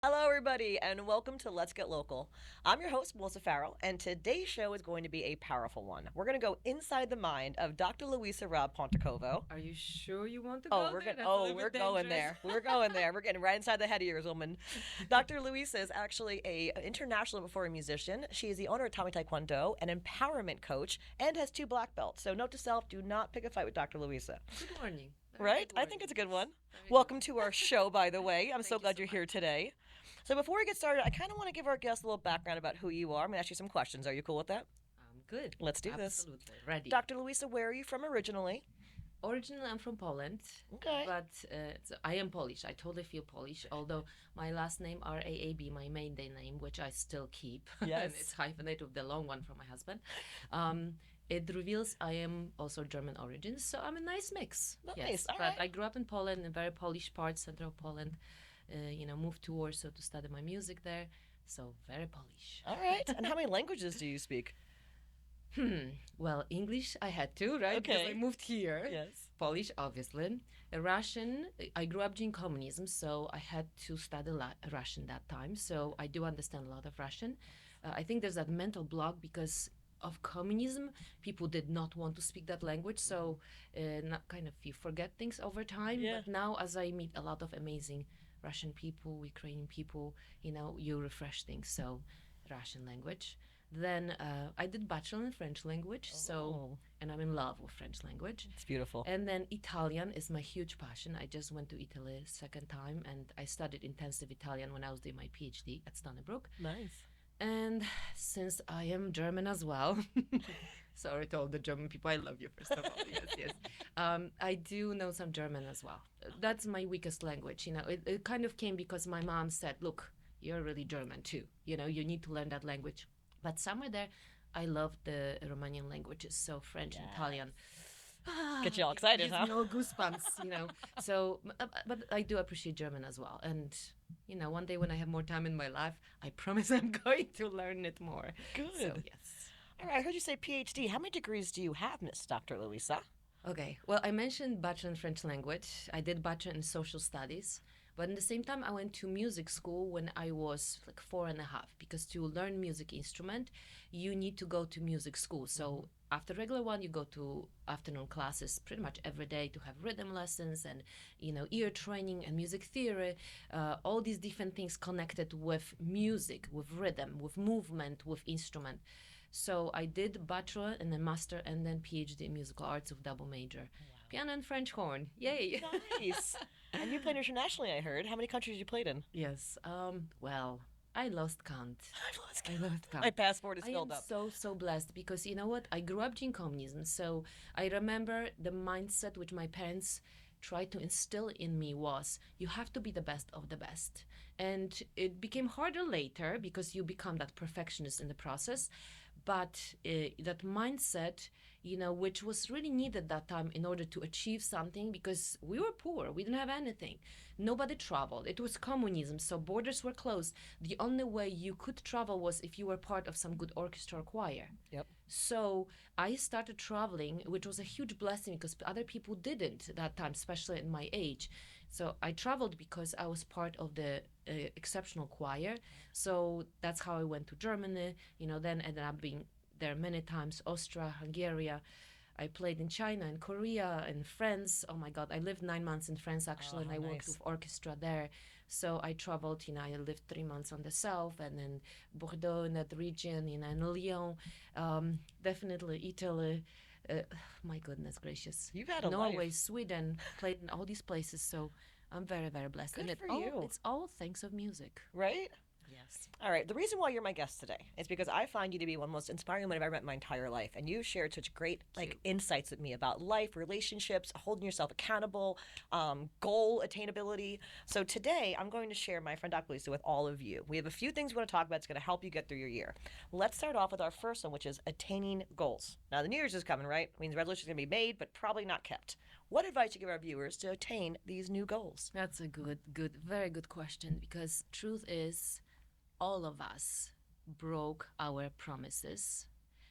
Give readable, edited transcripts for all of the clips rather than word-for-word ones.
Hello, everybody, and welcome to Let's Get Local. I'm your host, Melissa Farrell, and today's show is going to be a powerful one. We're going to go inside the mind of Dr. Luiza Raab-Pontecorvo. Are you sure you want to Oh, go we're there? going. Oh, we're going dangerous. there. We're going there. We're getting right inside the head of yours, woman. Dr. Luiza is actually a international performing musician. She is the owner of Atomic Tae Kwon Do, an empowerment coach, and has 2 black belts. So, note to self: do not pick a fight with Dr. Luiza. Good morning. Right? I think it's a good one. Welcome to our show, by the way. I'm so glad you're here today. So before we get started, I kind of want to give our guests a little background about who you are. I'm going to ask you some questions. Are you cool with that? I'm good. Let's do this. Absolutely. Ready. Dr. Luiza, where are you from originally? Originally, I'm from Poland. Okay. But so I am Polish. I totally feel Polish, although my last name, Raab, my maiden name, which I still keep. Yes. And it's hyphenated with the long one from my husband. It reveals I am also German origin, so I'm a nice mix. Nice. Yes. All But right. I grew up in Poland, in a very Polish part, central Poland. Moved to Warsaw to study my music there. So very Polish. All right. And how many languages do you speak? Well, English I had to, right? Because Okay. I moved here. Yes. Polish, obviously. Russian, I grew up during communism, so I had to study Russian that time. So I do understand a lot of Russian. I think there's that mental block because of communism. People did not want to speak that language, so not kind of you forget things over time. Yeah. But now, as I meet a lot of amazing Russian people, Ukrainian people, you refresh things. So Russian language. Then I did bachelor in French language, and I'm in love with French language. It's beautiful. And then Italian is my huge passion. I just went to Italy second time, and I studied intensive Italian when I was doing my PhD at Stony Brook. Nice. And since I am German as well, sorry to all the German people, I love you first of all. Yes. I do know some German as well. That's my weakest language. It kind of came because my mom said, "Look, you're really German too. You need to learn that language." But somewhere there, I love the Romanian languages, so French and Italian. Get you all excited, gives huh? me all goosebumps. So, but I do appreciate German as well. And, one day when I have more time in my life, I promise I'm going to learn it more. Good. So, yes. All right. I heard you say PhD. How many degrees do you have, Miss Dr. Luiza? Okay. Well, I mentioned bachelor in French language. I did bachelor in social studies. But at the same time, I went to music school when I was like 4.5, because to learn music instrument, you need to go to music school. So after regular one, you go to afternoon classes pretty much every day to have rhythm lessons and, ear training and music theory, all these different things connected with music, with rhythm, with movement, with instrument. So I did bachelor and then master and then PhD in musical arts with double major. Piano and French horn. Yay. Nice. And you played internationally, I heard. How many countries you played in? Yes. Well, I lost count. I lost count. My passport is I filled am up. so blessed because you know what? I grew up during communism, so I remember the mindset which my parents tried to instill in me was you have to be the best of the best. And it became harder later because you become that perfectionist in the process. But that mindset, which was really needed that time in order to achieve something, because we were poor, we didn't have anything. Nobody traveled. It was communism, so borders were closed. The only way you could travel was if you were part of some good orchestra or choir. Yep. So I started traveling, which was a huge blessing because other people didn't that time, especially in my age. So I traveled because I was part of the exceptional choir. So that's how I went to Germany, then ended up being there many times, Austria, Hungary. I played in China and Korea and France. Oh my God, I lived 9 months in France actually, and I worked with orchestra there. So I traveled, I lived 3 months on the south and then Bordeaux in that region, and Lyon, definitely Italy. My goodness gracious. You've had a Norway, life. Sweden, played in all these places. So I'm very, very blessed. Good and for you. It's all thanks of music. Right? Yes. All right. The reason why you're my guest today is because I find you to be one of the most inspiring women I've ever met in my entire life. And you've shared such great insights with me about life, relationships, holding yourself accountable, goal attainability. So today I'm going to share my friend Dr. Lisa with all of you. We have a few things we want to talk about. It's going to help you get through your year. Let's start off with our first one, which is attaining goals. Now the New Year's is coming, right? It means resolutions are going to be made, but probably not kept. What advice do you give our viewers to attain these new goals? That's a very good question, because truth is, all of us broke our promises,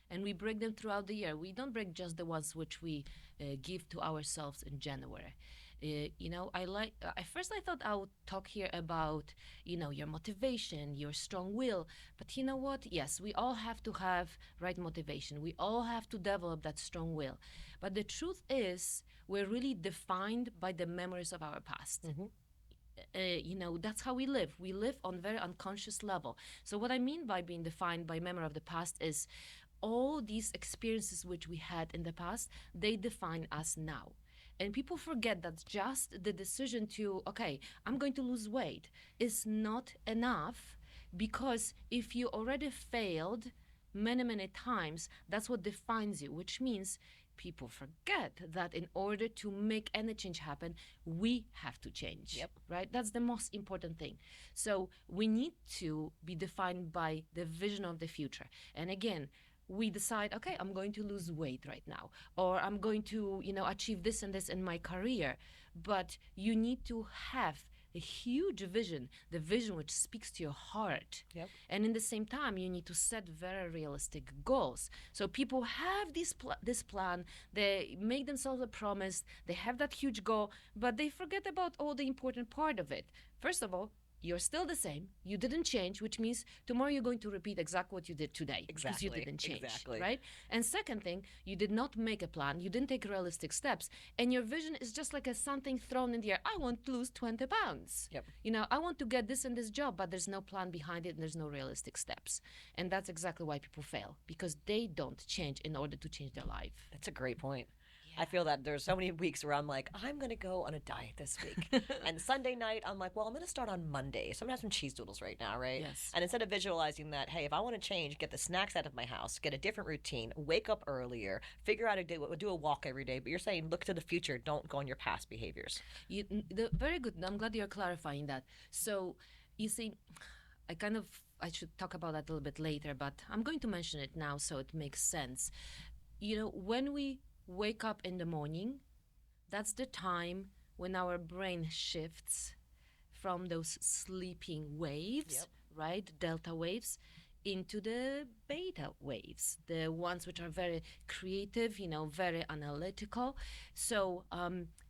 and we break them throughout the year. We don't break just the ones which we give to ourselves in January. At first I thought I would talk here about, your motivation, your strong will. But you know what? Yes, we all have to have right motivation. We all have to develop that strong will. But the truth is, we're really defined by the memories of our past. That's how we live. We live on very unconscious level. So what I mean by being defined by memory of the past is all these experiences which we had in the past, they define us now. And people forget that just the decision to, okay, I'm going to lose weight is not enough, because if you already failed many, many times, that's what defines you, which means people forget that in order to make any change happen, we have to change, right? That's the most important thing. So we need to be defined by the vision of the future. And again, we decide, okay, I'm going to lose weight right now, or I'm going to, achieve this and this in my career. But you need to have a huge vision, the vision which speaks to your heart. And in the same time, you need to set very realistic goals. So people have this plan, they make themselves a promise, they have that huge goal, but they forget about all the important part of it. First of all, you're still the same. You didn't change, which means tomorrow you're going to repeat exactly what you did today. Because you didn't change, right? And second thing, you did not make a plan. You didn't take realistic steps. And your vision is just like something thrown in the air. I want to lose 20 pounds. I want to get this and this job, but there's no plan behind it and there's no realistic steps. And that's exactly why people fail, because they don't change in order to change their life. That's a great point. I feel that there's so many weeks where I'm like, I'm going to go on a diet this week. And Sunday night, I'm like, well, I'm going to start on Monday. So I'm going to have some cheese doodles right now, right? Yes. And instead of visualizing that, hey, if I want to change, get the snacks out of my house, get a different routine, wake up earlier, figure out do a walk every day. But you're saying look to the future. Don't go on your past behaviors. Very good. I'm glad you're clarifying that. So you see, I should talk about that a little bit later, but I'm going to mention it now so it makes sense. When we wake up in the morning, that's the time when our brain shifts from those sleeping waves, right, delta waves, into the beta waves, the ones which are very creative, very analytical. So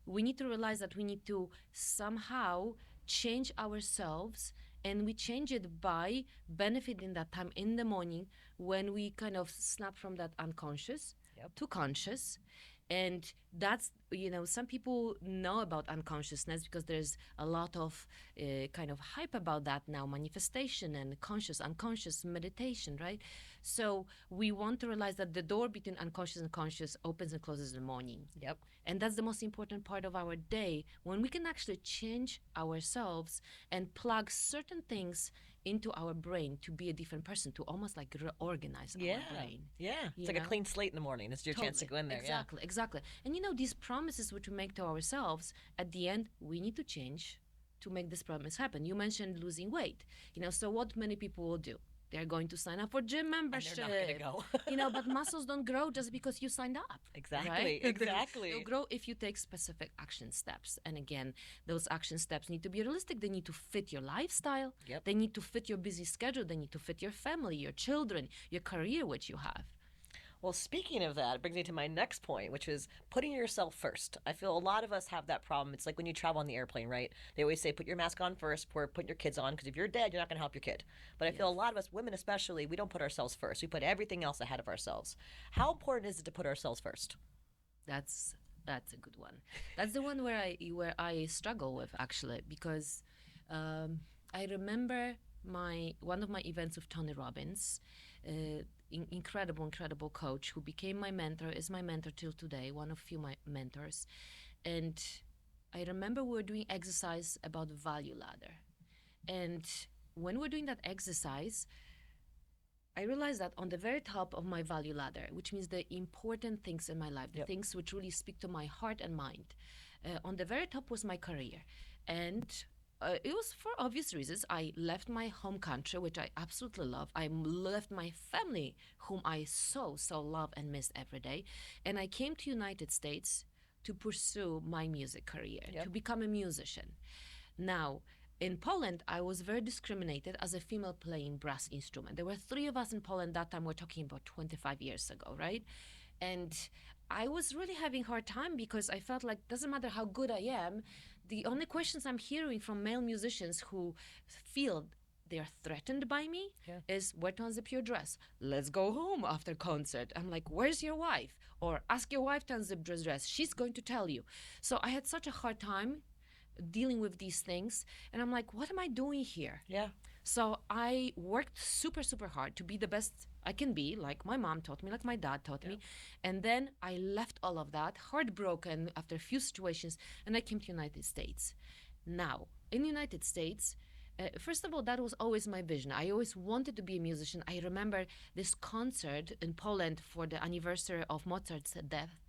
we need to realize that we need to somehow change ourselves, and we change it by benefiting that time in the morning when we kind of snap from that unconscious to conscious. And that's, some people know about unconsciousness because there's a lot of kind of hype about that now, manifestation and conscious, unconscious, meditation, right? So we want to realize that the door between unconscious and conscious opens and closes in the morning. And that's the most important part of our day, when we can actually change ourselves and plug certain things into our brain to be a different person, to almost like reorganize our brain. It's like a clean slate in the morning. It's your chance to go in there. Exactly. And these promises which we make to ourselves, at the end, we need to change to make this promise happen. You mentioned losing weight. So what many people will do? They're going to sign up for gym membership. And they're not going to go. But muscles don't grow just because you signed up. Exactly. They'll grow if you take specific action steps. And again, those action steps need to be realistic. They need to fit your lifestyle. They need to fit your busy schedule. They need to fit your family, your children, your career, which you have. Well, speaking of that, it brings me to my next point, which is putting yourself first. I feel a lot of us have that problem. It's like when you travel on the airplane, right? They always say, put your mask on first before putting your kids on, because if you're dead, you're not going to help your kid. But I feel a lot of us, women especially, we don't put ourselves first. We put everything else ahead of ourselves. How important is it to put ourselves first? That's a good one. That's the one where I struggle with, actually, because I remember one of my events with Tony Robbins, incredible coach who became my mentor, is my mentor till today, one of few my mentors. And I remember we were doing exercise about value ladder. And when we're doing that exercise, I realized that on the very top of my value ladder, which means the important things in my life, the things which really speak to my heart and mind, on the very top was my career. And it was for obvious reasons. I left my home country, which I absolutely love. I left my family, whom I so love and miss every day. And I came to United States to pursue my music career, to become a musician. Now, in Poland, I was very discriminated as a female playing brass instrument. There were 3 of us in Poland that time. We're talking about 25 years ago, right? And I was really having a hard time because I felt like doesn't matter how good I am, the only questions I'm hearing from male musicians who feel they are threatened by me is where to unzip your dress. Let's go home after concert. I'm like, where's your wife? Or ask your wife to unzip your dress. She's going to tell you. So I had such a hard time dealing with these things. And I'm like, what am I doing here? Yeah. So I worked super, super hard to be the best I can be, like my mom taught me, like my dad taught me. And then I left all of that, heartbroken after a few situations, and I came to United States. Now, in the United States, first of all, that was always my vision. I always wanted to be a musician. I remember this concert in Poland for the anniversary of Mozart's death,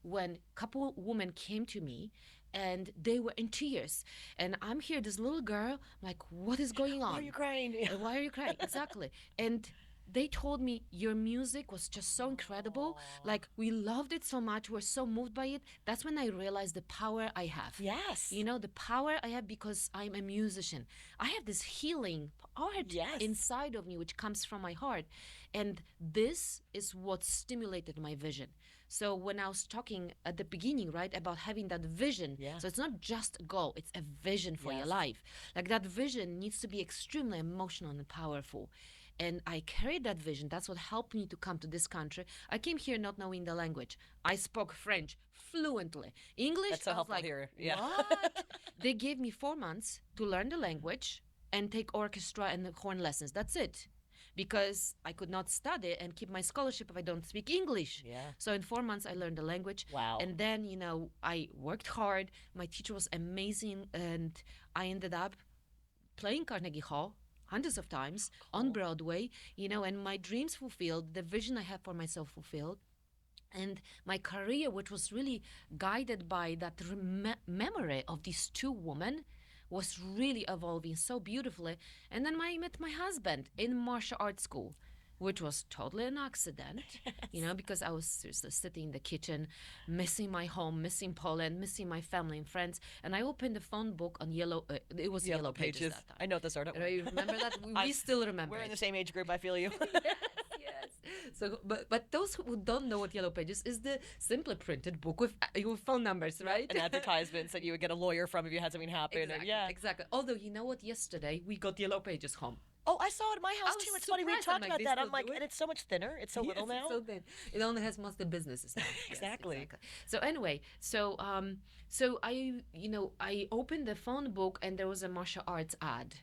when a couple women came to me and they were in tears. And I'm here, this little girl, I'm like, what is going on? Why are you crying? Why are you crying? Exactly. And they told me, your music was just so incredible. Like, we loved it so much. We're so moved by it. That's when I realized the power I have. Yes. You know, the power I have because I'm a musician. I have this healing art inside of me, which comes from my heart. And this is what stimulated my vision. So when I was talking at the beginning, right, about having that vision, so it's not just a goal, it's a vision for your life. Like, that vision needs to be extremely emotional and powerful. And I carried that vision. That's what helped me to come to this country. I came here not knowing the language. I spoke French fluently. English, that's so I was helpful like, here. Yeah. what? They gave me 4 months to learn the language and take orchestra and horn lessons. That's it. Because I could not study and keep my scholarship if I don't speak English. Yeah. So in 4 months, I learned the language. Wow. And then, you know, I worked hard. My teacher was amazing. And I ended up playing Carnegie Hall hundreds of times on Broadway, you know, and my dreams fulfilled, the vision I had for myself fulfilled. And my career, which was really guided by that memory of these two women, was really evolving so beautifully. And then I met my husband in martial arts school, which was totally an accident, you know, because I was seriously sitting in the kitchen, missing my home, missing Poland, missing my family and friends. And I opened the phone book on it was Yellow Pages that time. I know the sort of. You remember that? We still remember. We're in the same age group, I feel you. Yes. So, but those who don't know what Yellow Pages is, the simply printed book with your phone numbers, right? And advertisements that you would get a lawyer from if you had something happen. Exactly, and exactly. Although, you know what? Yesterday, we got Yellow Pages home. Oh, I saw it at my house too. It's funny. We surprised. talked I'm about like, that. they I'm like, still do and it's so much thinner. It's so little now. It's so thin. It only has mostly businesses now. Yes, Exactly. So anyway, so I opened the phone book and there was a martial arts ad.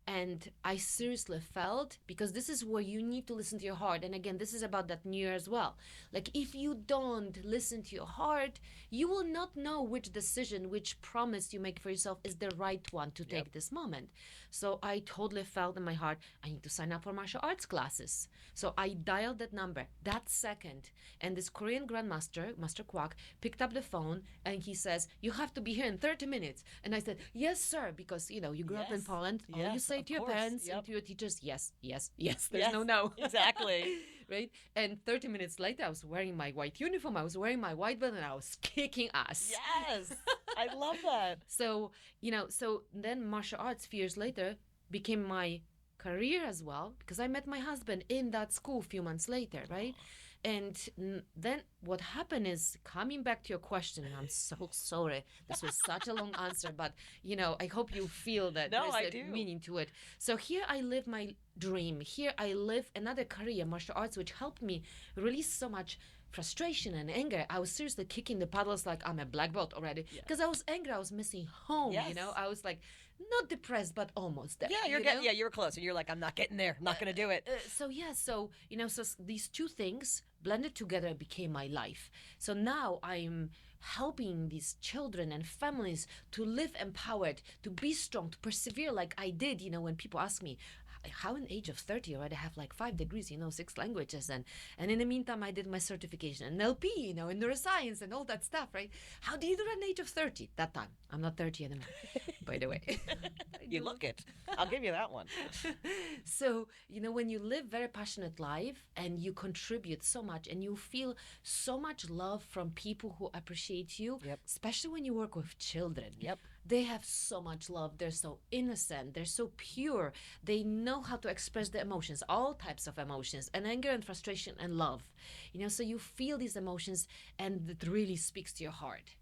And I seriously felt, because this is where you need to listen to your heart. And again, this is about that New Year as well. Like, if you don't listen to your heart, you will not know which decision, which promise you make for yourself is the right one to take this moment. So I totally felt in my heart, I need to sign up for martial arts classes. So I dialed that number that second. And this Korean grandmaster, Master Kwak, picked up the phone and he says, you have to be here in 30 minutes. And I said, yes, sir, because, you know, you grew up in Poland. All you say to your parents and to your teachers, yes, yes, yes. There's no. Exactly. Right? And 30 minutes later, I was wearing my white uniform, I was wearing my white belt, and I was kicking ass. Yes. I love that. So, you know, so then martial arts, few years later, became my career as well, because I met my husband in that school a few months later, right? And then what happened is, coming back to your question, and I'm so sorry, this was such a long answer, but, you know, I hope you feel that there's a meaning to it. So here I live my dream. Here I live another career, martial arts, which helped me release so much frustration and anger. I was seriously kicking the paddles like I'm a black belt already, because I was angry. I was missing home, you know. I was like, not depressed, but almost there. Yeah, you were close. And you're like, I'm not getting there. I'm not going to do it. So you know, so these two things blended together became my life. So now I'm helping these children and families to live empowered, to be strong, to persevere like I did. You know, when people ask me, how in the age of 30 already have like 5 degrees, you know, 6 languages, and in the meantime I did my certification in LP, you know, in neuroscience and all that stuff, right? How do you do that at the age of 30? That time I'm not 30 anymore, by the way. You look it. I'll give you that one. So, you know, when you live very passionate life and you contribute so much and you feel so much love from people who appreciate you, especially when you work with children. They have so much love. They're so innocent. They're so pure. They know how to express the emotions, all types of emotions, and anger and frustration and love. So you feel these emotions and it really speaks to your heart.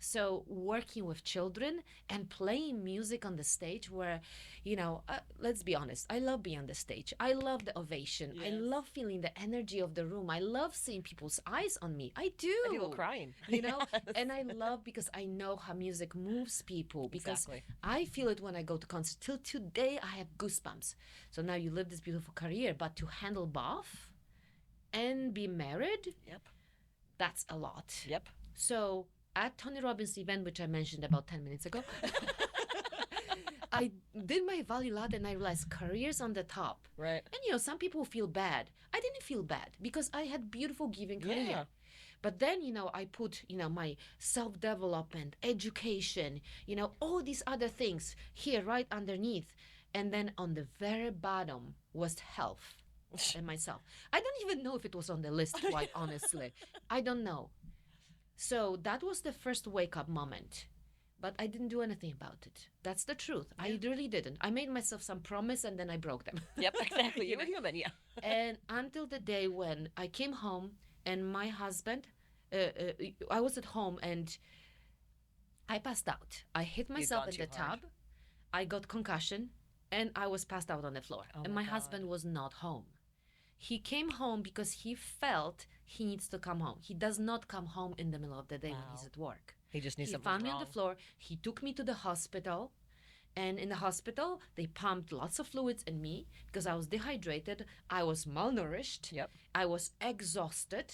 So working with children and playing music on the stage where, let's be honest, I love being on the stage. I love the ovation. Yes. I love feeling the energy of the room. I love seeing people's eyes on me. I do. And people crying. Yes. And I love because I know how music moves people, because Exactly. I feel it when I go to concerts. Till today, I have goosebumps. So now you live this beautiful career, but to handle both and be married, Yep. that's a lot. Yep. So at Tony Robbins' event, which I mentioned about 10 minutes ago, I did my value ladder and I realized careers on the top. Right. And some people feel bad. I didn't feel bad because I had beautiful giving career. Yeah. But then, I put, my self-development, education, all these other things here right underneath. And then on the very bottom was health and myself. I don't even know if it was on the list, quite honestly. I don't know. So that was the first wake-up moment. But I didn't do anything about it. That's the truth. Yeah. I really didn't. I made myself some promise and then I broke them. Yep, exactly. You're a human, yeah. And until the day when I came home and my husband, I was at home and I passed out. I hit myself in the tub. I got concussion and I was passed out on the floor. Oh and my husband was not home. He came home because he felt he needs to come home. He does not come home in the middle of the day when he's at work. He just needs something He found me wrong. on the floor. He took me to the hospital. And in the hospital, they pumped lots of fluids in me because I was dehydrated. I was malnourished. Yep. I was exhausted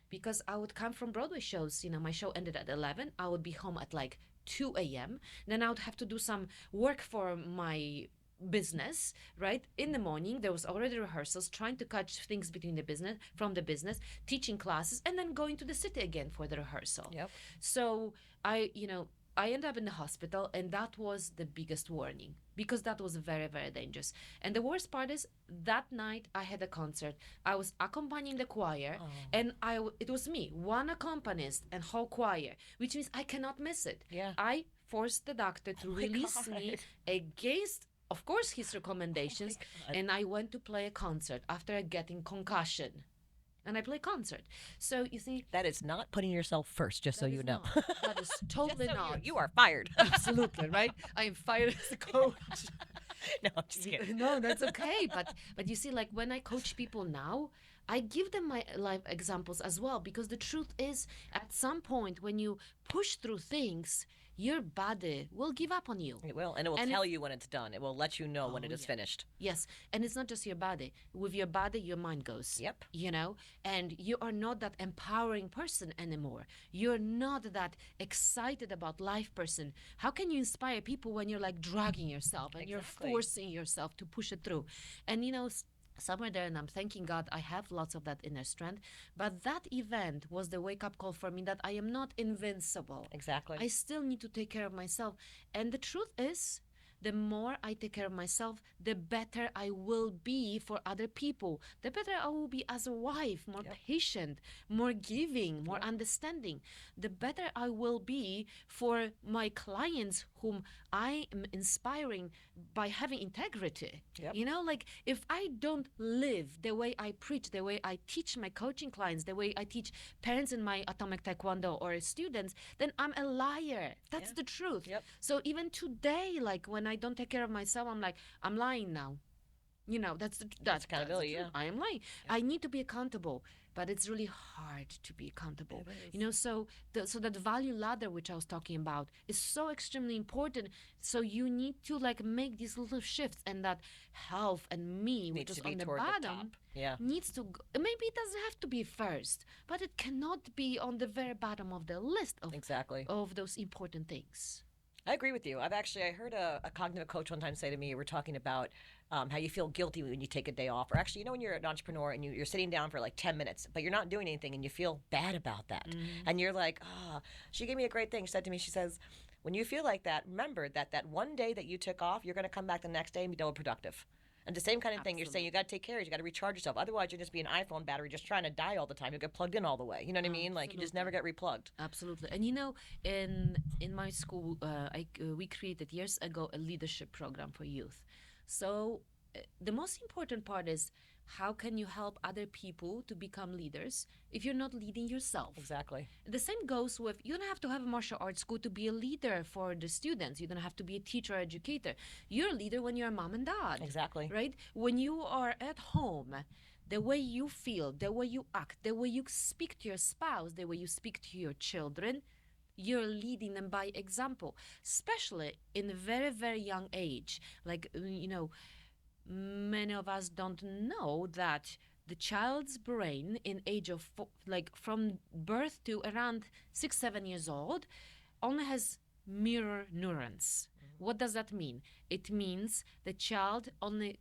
because I would come from Broadway shows. My show ended at 11. I would be home at like 2 a.m. Then I would have to do some work for my business, right? In the morning, there was already rehearsals, trying to catch things from the business, teaching classes, and then going to the city again for the rehearsal. Yep. So I ended up in the hospital, and that was the biggest warning because that was very, very dangerous. And the worst part is that night I had a concert. I was accompanying the choir, and it was me, one accompanist and whole choir, which means I cannot miss it. Yeah. I forced the doctor to release me against, of course, his recommendations, and I went to play a concert after getting concussion. And I play concert. So you see, that is not putting yourself first, just so you know. That is totally not. You are fired. Absolutely, right? I am fired as a coach. No, I'm just kidding. No, that's okay. But you see, like when I coach people now, I give them my life examples as well, because the truth is, at some point when you push through things, your body will give up on you. It will, and it will tell you when it's done. It will let you know when it is finished. Yes, and it's not just your body. With your body, your mind goes. Yep. And you are not that empowering person anymore. You're not that excited about life person. How can you inspire people when you're like dragging yourself and you're forcing yourself to push it through? And somewhere there, and I'm thanking God I have lots of that inner strength, but that event was the wake-up call for me that I am not invincible. Exactly. I still need to take care of myself. And the truth is, the more I take care of myself, the better I will be for other people. The better I will be as a wife, more patient, more giving, more understanding. The better I will be for my clients whom I am inspiring by having integrity. Yep. Like if I don't live the way I preach, the way I teach my coaching clients, the way I teach parents in my Atomic Tae Kwon Do or students, then I'm a liar. That's the truth. Yep. So even today, like when I don't take care of myself, I'm like, I'm lying now. That's accountability. Yeah. I am lying. I need to be accountable, but it's really hard to be accountable. So that value ladder which I was talking about is so extremely important. So you need to like make these little shifts, and that health and me, which is on the bottom, needs to go. Maybe it doesn't have to be first, but it cannot be on the very bottom of the list of those important things. I agree with you. I heard a cognitive coach one time say to me, we're talking about how you feel guilty when you take a day off. Or actually, when you're an entrepreneur and you're sitting down for like 10 minutes, but you're not doing anything and you feel bad about that. Mm-hmm. And you're like, she gave me a great thing. She said to me, she says, when you feel like that, remember that one day that you took off, you're going to come back the next day and be double productive. And the same kind of thing, you're saying Absolutely. you got to take care of it, you got to recharge yourself. Otherwise, you'll just be an iPhone battery just trying to die all the time. You'll get plugged in all the way. You know what I mean? Like, you just never get replugged. Absolutely. And you know, in my school, we created years ago a leadership program for youth. So the most important part is how can you help other people to become leaders if you're not leading yourself? Exactly. The same goes with, you don't have to have a martial arts school to be a leader for the students. You don't have to be a teacher or educator. You're a leader when you're a mom and dad. Exactly. Right? When you are at home, the way you feel, the way you act, the way you speak to your spouse, the way you speak to your children, you're leading them by example, especially in a very, very young age. Like, you know, many of us don't know that the child's brain in age of like from birth to around 6-7 years old only has mirror neurons. What does that mean? It means the child only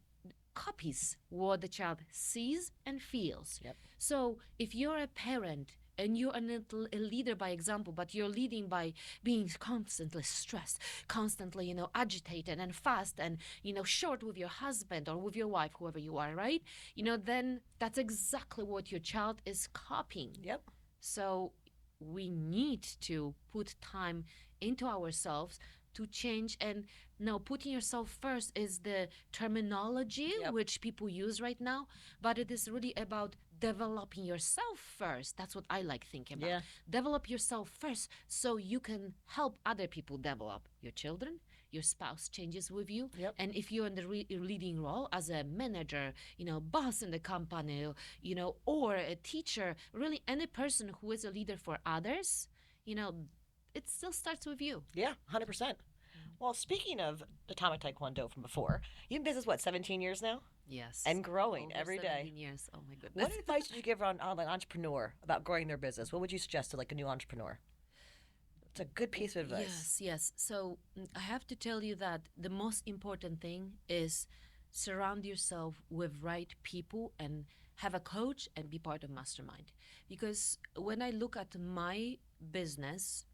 copies what the child sees and feels. Yep. So if you're a parent and you're a leader by example, but you're leading by being constantly stressed, constantly, you know, agitated and fast and, you know, short with your husband or with your wife, whoever you are, right? You know, then that's exactly what your child is copying. Yep. So we need to put time into ourselves to change. And now putting yourself first is the terminology which people use right now, but it is really about developing yourself first. That's what I like thinking about. Yeah. Develop yourself first so you can help other people develop. Your children, your spouse changes with you. Yep. And if you're in the leading role as a manager, you know, boss in the company, you know, or a teacher, really any person who is a leader for others, you know, it still starts with you. Yeah, 100%. Well, speaking of Atomic Tae Kwon Do from before, you've been in business, what, 17 years now? Yes. And growing Over every 17 day. years. Oh my goodness. What advice would you give an entrepreneur about growing their business? What would you suggest to like a new entrepreneur? It's a good piece of advice. Yes. So I have to tell you that the most important thing is surround yourself with right people and have a coach and be part of mastermind. Because when I look at my business,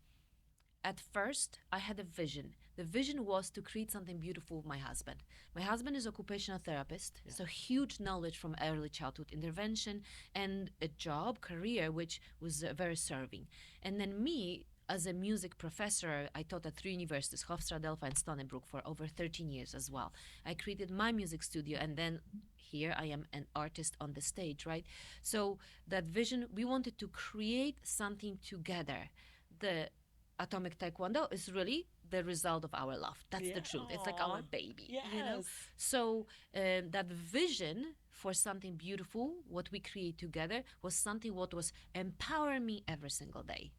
at first I had a vision. The vision was to create something beautiful with my husband. My husband is an occupational therapist, so huge knowledge from early childhood intervention and a job, career, which was very serving. And then me, as a music professor, I taught at 3 universities, Hofstra, Delphi, and Stony Brook for over 13 years as well. I created my music studio, and then here I am an artist on the stage, right? So that vision, we wanted to create something together. The Atomic Tae Kwon Do is really the result of our love. That's the truth. It's like our baby, you know? So that vision for something beautiful, what we create together, was something what was empowering me every single day.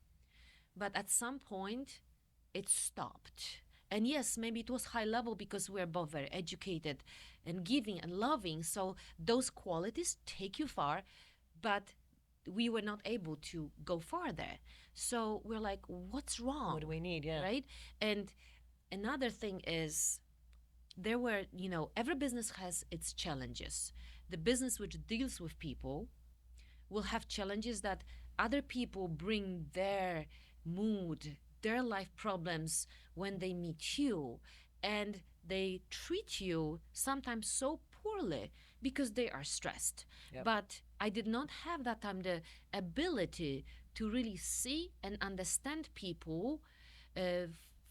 But at some point, it stopped. And yes, maybe it was high level because we're both very educated and giving and loving. So those qualities take you far, but we were not able to go farther. So we're like, what's wrong? What do we need? Yeah. Right? And another thing is, there were, you know, every business has its challenges. The business which deals with people will have challenges that other people bring their mood, their life problems when they meet you, and they treat you sometimes so poorly because they are stressed. But I did not have that time the ability to really see and understand people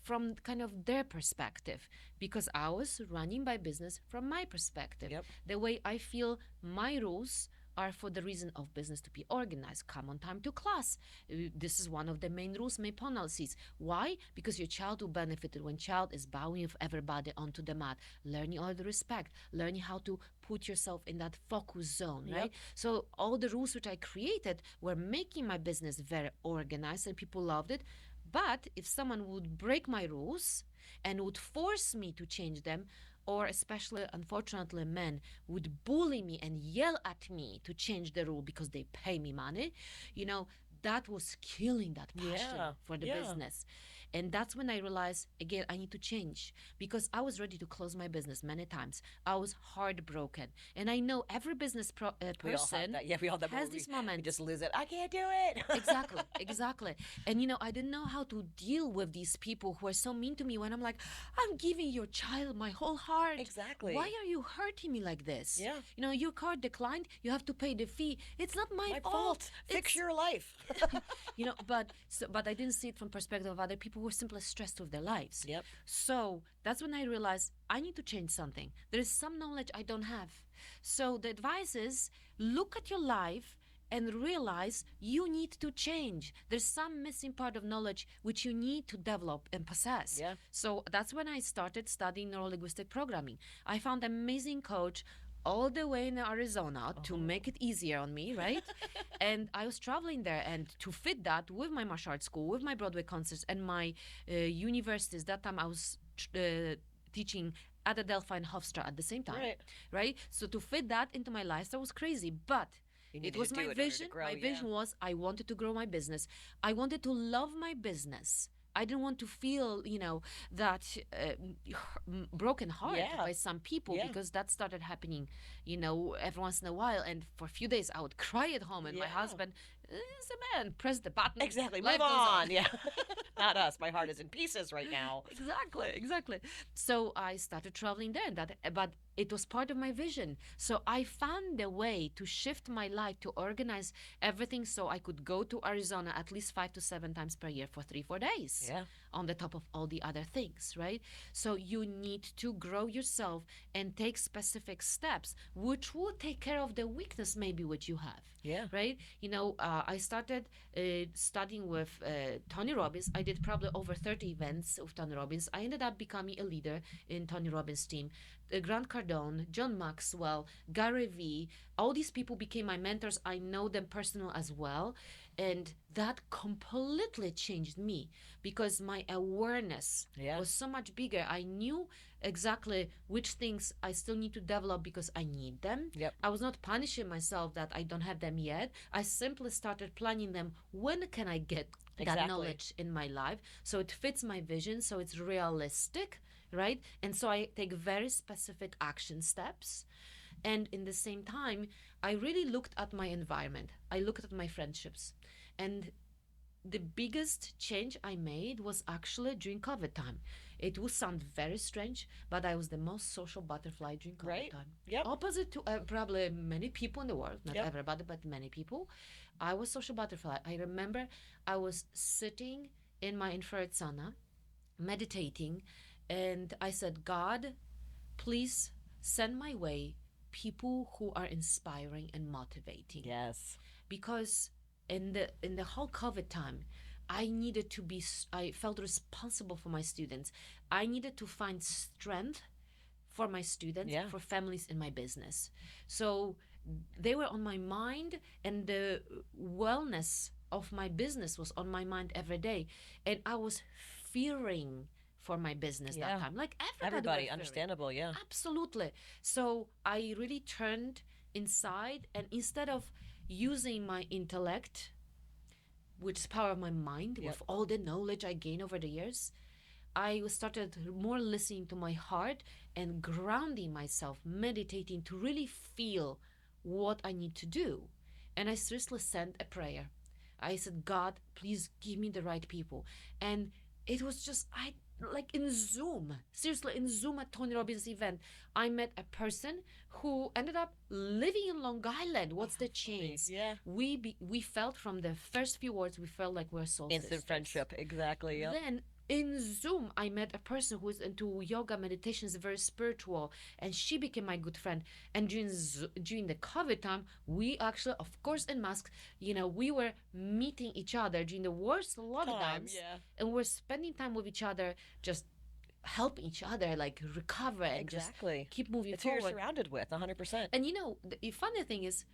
from kind of their perspective, because I was running my business from my perspective. The way I feel my rules are for the reason of business to be organized. Come on time to class. This is one of the main rules, main policies. Why? Because your child will benefit when child is bowing with everybody onto the mat, learning all the respect, learning how to put yourself in that focus zone, right? So all the rules which I created were making my business very organized and people loved it. But if someone would break my rules and would force me to change them, or especially, unfortunately, men would bully me and yell at me to change the rule because they pay me money, you know, that was killing that passion for the business. And that's when I realized, again, I need to change, because I was ready to close my business many times. I was heartbroken. And I know every business We all have person that. Yeah, we all have that has moment this we moment. just lose it. I can't do it. Exactly, exactly. And I didn't know how to deal with these people who are so mean to me, when I'm like, I'm giving your child my whole heart. Exactly. Why are you hurting me like this? Yeah. Your card declined, you have to pay the fee. It's not my fault. Fix your life. But I didn't see it from perspective of other people who are simply stressed with their lives. Yep. So that's when I realized I need to change something. There is some knowledge I don't have. So the advice is, look at your life and realize you need to change. There's some missing part of knowledge which you need to develop and possess. Yeah. So that's when I started studying neuro-linguistic programming. I found an amazing coach all the way in Arizona to make it easier on me, right? And I was traveling there, and to fit that with my martial arts school, with my Broadway concerts, and my universities. That time I was teaching at Adelphi and Hofstra at the same time, right? So to fit that into my lifestyle was crazy, but it was my vision. My vision was, I wanted to grow my business. I wanted to love my business. I didn't want to feel, that broken heart by some people, because that started happening, every once in a while. And for a few days, I would cry at home, and my husband is a man. Press the button. Exactly. Move on. Yeah. Not us. My heart is in pieces right now. Exactly. So I started traveling there, but it was part of my vision. So I found a way to shift my life, to organize everything so I could go to Arizona at least 5 to 7 times per year for 3-4 days. Yeah. On the top of all the other things, right? So you need to grow yourself and take specific steps, which will take care of the weakness maybe which you have. Yeah. Right? I started studying with Tony Robbins. I did probably over 30 events with Tony Robbins. I ended up becoming a leader in Tony Robbins' team. Grant Cardone, John Maxwell, Gary Vee, all these people became my mentors. I know them personal as well. And that completely changed me, because my awareness was so much bigger. I knew exactly which things I still need to develop because I need them. Yep. I was not punishing myself that I don't have them yet. I simply started planning them. When can I get that knowledge in my life so it fits my vision, so it's realistic, right? And so I take very specific action steps. And in the same time, I really looked at my environment. I looked at my friendships. And the biggest change I made was actually during COVID time. It will sound very strange, but I was the most social butterfly during COVID time. Yep. Opposite to probably many people in the world, not everybody, but many people. I was social butterfly. I remember I was sitting in my infrared sauna, meditating, and I said, God, please send my way people who are inspiring and motivating. Yes. Because in the whole COVID time, I felt responsible for my students. I needed to find strength for my students, for families in my business. So they were on my mind, and the wellness of my business was on my mind every day. And I was fearing for my business that time. Like everybody understandable, Absolutely. So I really turned inside, and instead of using my intellect, which is power of my mind, with all the knowledge I gained over the years, I started more listening to my heart and grounding myself, meditating to really feel what I need to do. And I seriously sent a prayer. I said, God, please give me the right people. And it was just, like in Zoom, seriously, in Zoom at Tony Robbins' event, I met a person who ended up living in Long Island. What's the change? Yeah. We felt from the first few words, we felt like we're soul Instant sisters. friendship, exactly. Yeah. Then in Zoom, I met a person who's into yoga, meditations, very spiritual, and she became my good friend. And during the COVID time, we actually, of course, in masks, we were meeting each other during the worst lockdowns, and we're spending time with each other, just helping each other, like recover and just keep moving it's forward. Who you're surrounded with, 100%. And the funny thing is,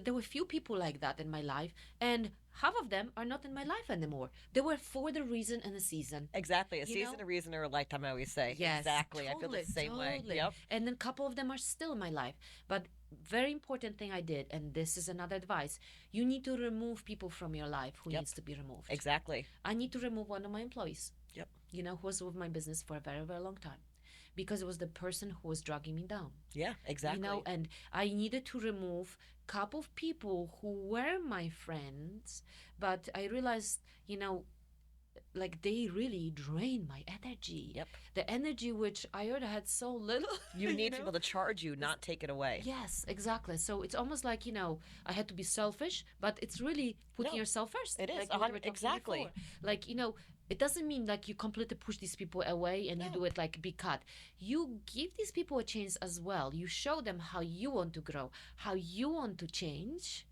there were few people like that in my life, and half of them are not in my life anymore. They were for the reason and a season. Exactly. A You season, know? a reason, or a lifetime, I always say. Yes, Exactly. I feel the same way. totally. Yep. And then a couple of them are still in my life. But very important thing I did, and this is another advice, you need to remove people from your life who Yep. needs to be removed. Exactly. I need to remove one of my employees, Yep. you know, who was with my business for a very, very long time, because it was the person who was dragging me down. Yeah, exactly. You know, and I needed to remove a couple of people who were my friends, but I realized, you know, like they really drain my energy. Yep. The energy which I already had so little. You need know? people to charge you, not take it away. Yes, exactly. So it's almost like, you know, I had to be selfish, but it's really putting No, yourself first. it is, like we were talking exactly. before. Like, you know, it doesn't mean like you completely push these people away and you No. do it like be cut. You give these people a chance as well. You show them how you want to grow, how you want to change.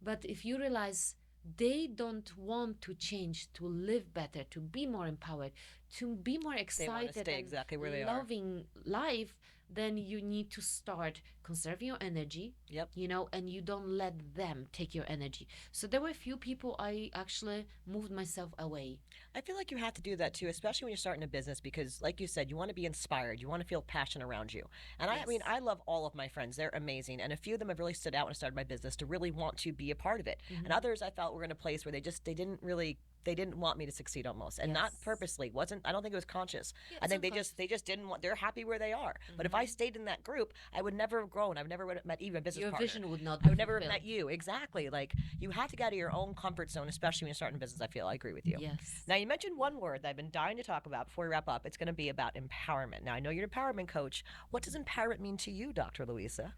But if you realize they don't want to change, to live better, to be more empowered, to be more They excited want to stay and exactly where they are. loving life, then you need to start conserving your energy. Yep. You know, and you don't let them take your energy. So there were a few people I actually moved myself away. I feel like you have to do that too, especially when you're starting a business, because, like you said, you want to be inspired. You want to feel passion around you. And I mean, Yes. I love all of my friends. They're amazing. And a few of them have really stood out when I started my business to really want to be a part of it. Mm-hmm. And others I felt were in a place where they didn't want me to succeed almost, and not Yes. purposely. I don't think it was conscious. Yeah, I think they subconscious. just didn't want. They're happy where they are. But if I stayed in that group, I would never have grown. I would never have met even a business Your partner. vision would not I be would never have fulfilled. met you. Exactly. Like, you have to get out of your own comfort zone, especially when you're starting a business. I feel. I agree with you. Yes. Now, you mentioned one word that I've been dying to talk about before we wrap up. It's going to be about empowerment. Now, I know you're an empowerment coach. What does empowerment mean to you, Dr. Luiza?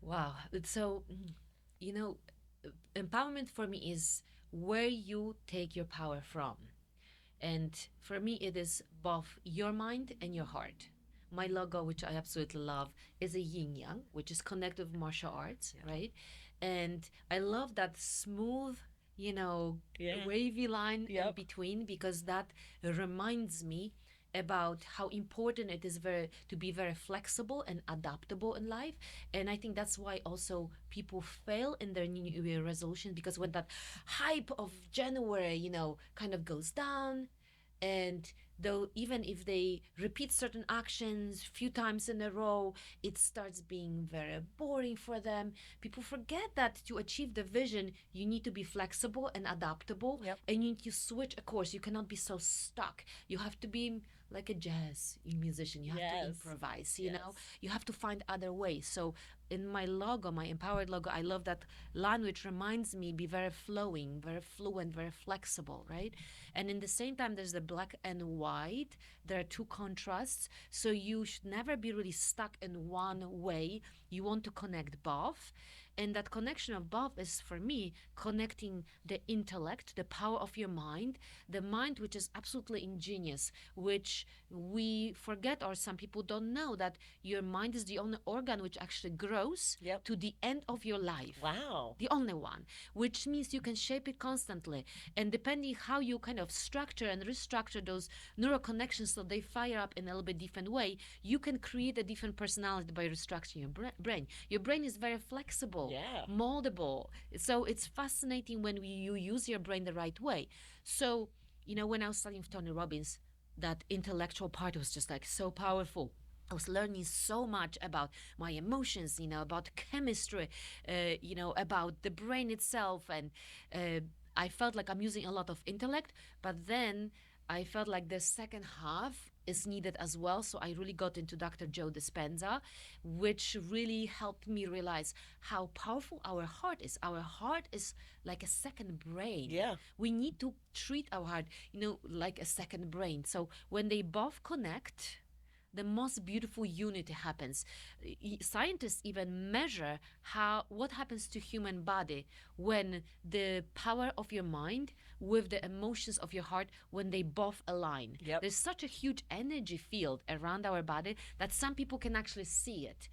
Wow. So, you know, empowerment for me is where you take your power from. And for me, it is both your mind and your heart. My logo, which I absolutely love, is a yin yang, which is connected with martial arts, right? And I love that smooth, you know, Yeah. wavy line in Yep. between, because that reminds me about how important it is to be very flexible and adaptable in life. And I think that's why also people fail in their new year resolution, because when that hype of January, you know, kind of goes down, and though even if they repeat certain actions few times in a row, it starts being very boring for them. People forget that to achieve the vision, you need to be flexible and adaptable. Yep. And you need to switch a course. You cannot be so stuck. You have to be like a jazz musician. You have to Yes. improvise, you know. Yes. You have to find other ways. So in my logo, my empowered logo, I love that line, which reminds me be very flowing, very fluent, very flexible, right? And in the same time, there's the black and white. There are two contrasts. So you should never be really stuck in one way. You want to connect both. And that connection of both is, for me, connecting the intellect, the power of your mind, the mind which is absolutely ingenious, which we forget, or some people don't know, that your mind is the only organ which actually grows Yep. to the end of your life. Wow. The only one, which means you can shape it constantly. And depending how you kind of structure and restructure those neural connections so they fire up in a little bit different way, you can create a different personality by restructuring your brain. Your brain is very flexible, Yeah. moldable. So it's fascinating when you use your brain the right way. So, you know, when I was studying with Tony Robbins, that intellectual part was just like so powerful. I was learning so much about my emotions, you know, about chemistry, you know, about the brain itself. And I felt like I'm using a lot of intellect, but then I felt like the second half is needed as well. So I really got into Dr. Joe Dispenza, which really helped me realize how powerful our heart is. Our heart is like a second brain. Yeah. We need to treat our heart, you know, like a second brain. So when they both connect, the most beautiful unity happens. Scientists even measure what happens to human body when the power of your mind with the emotions of your heart, when they both align. Yep. There's such a huge energy field around our body that some people can actually see it.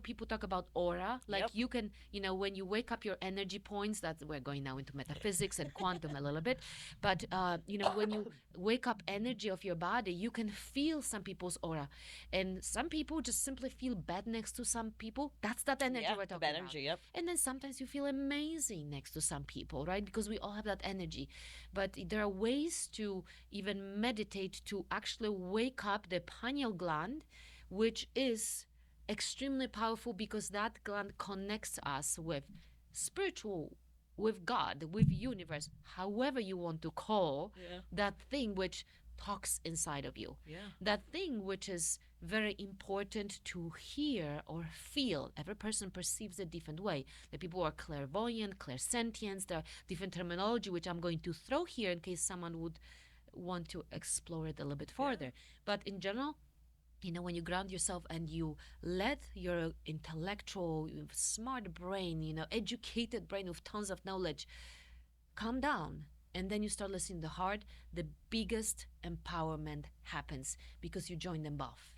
people talk about aura, like Yep. you can, when you wake up your energy points, that we're going now into metaphysics and quantum a little bit, but when you wake up energy of your body, you can feel some people's aura, and some people just simply feel bad next to some people. That's that energy Yeah, we're the talking energy, about. yep. And then sometimes you feel amazing next to some people, right? Because we all have that energy. But there are ways to even meditate to actually wake up the pineal gland, which is extremely powerful because that gland connects us with spiritual, with God, with universe, however you want to call Yeah. that thing which talks inside of you. Yeah. That thing which is very important to hear or feel. Every person perceives it different way. The people are clairvoyant, clairsentient. There are different terminology which I'm going to throw here in case someone would want to explore it a little bit further. But in general, when you ground yourself and you let your intellectual, smart brain, educated brain with tons of knowledge calm down, and then you start listening to the heart, the biggest empowerment happens because you join them both.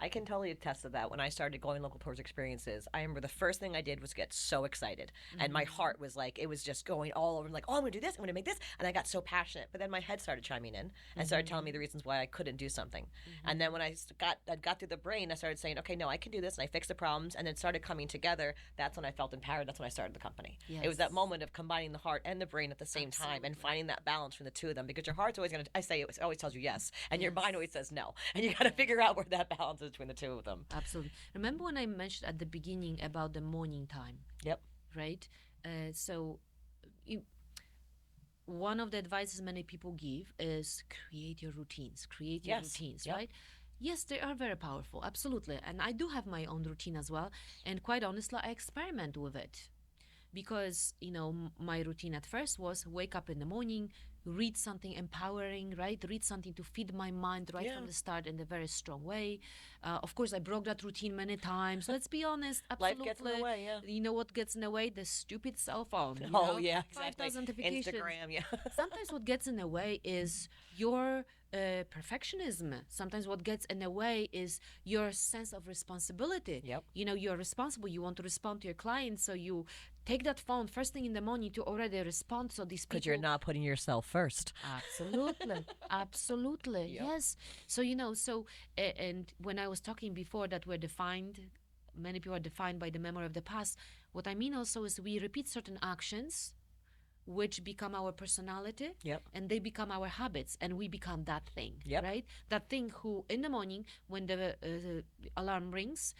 I can totally attest to that. When I started going local tours experiences, I remember the first thing I did was get so excited. And my heart was like, it was just going all over. I'm like, oh, I'm going to do this. I'm going to make this. And I got so passionate. But then my head started chiming in and started telling me the reasons why I couldn't do something. And then when I got through the brain, I started saying, okay, no, I can do this. And I fixed the problems. And then started coming together. That's when I felt empowered. That's when I started the company. It was that moment of combining the heart and the brain at the same time and finding that balance from the two of them. Because your heart's always going to, it always tells you yes. And your mind always says no. And you got to figure out where that balance is between the two of them. Absolutely. Remember when I mentioned at the beginning about the morning time? Yep. Right? One of the advices many people give is create your routines. Yep. Right? Yes, they are very powerful. Absolutely. And I do have my own routine as well. And quite honestly, I experiment with it. Because, my routine at first was wake up in the morning, read something empowering, right? Read something to feed my mind right from the start in a very strong way. Of course, I broke that routine many times. Let's be honest, absolutely. Life gets in the way, yeah. You know what gets in the way? The stupid cell phone. Yeah, exactly. 5,000 notifications. Instagram, yeah. Sometimes what gets in the way is your perfectionism. Sometimes what gets in the way is your sense of responsibility. Yep. You're responsible. You want to respond to your clients, so you take that phone first thing in the morning to already respond. So these people, because you're not putting yourself first. Absolutely. Absolutely. Yep. Yes. So, and when I was talking before that we're defined, many people are defined by the memory of the past. What I mean also is we repeat certain actions which become our personality. Yep. And they become our habits, and we become that thing. Yep. Right? That thing who in the morning when the alarm rings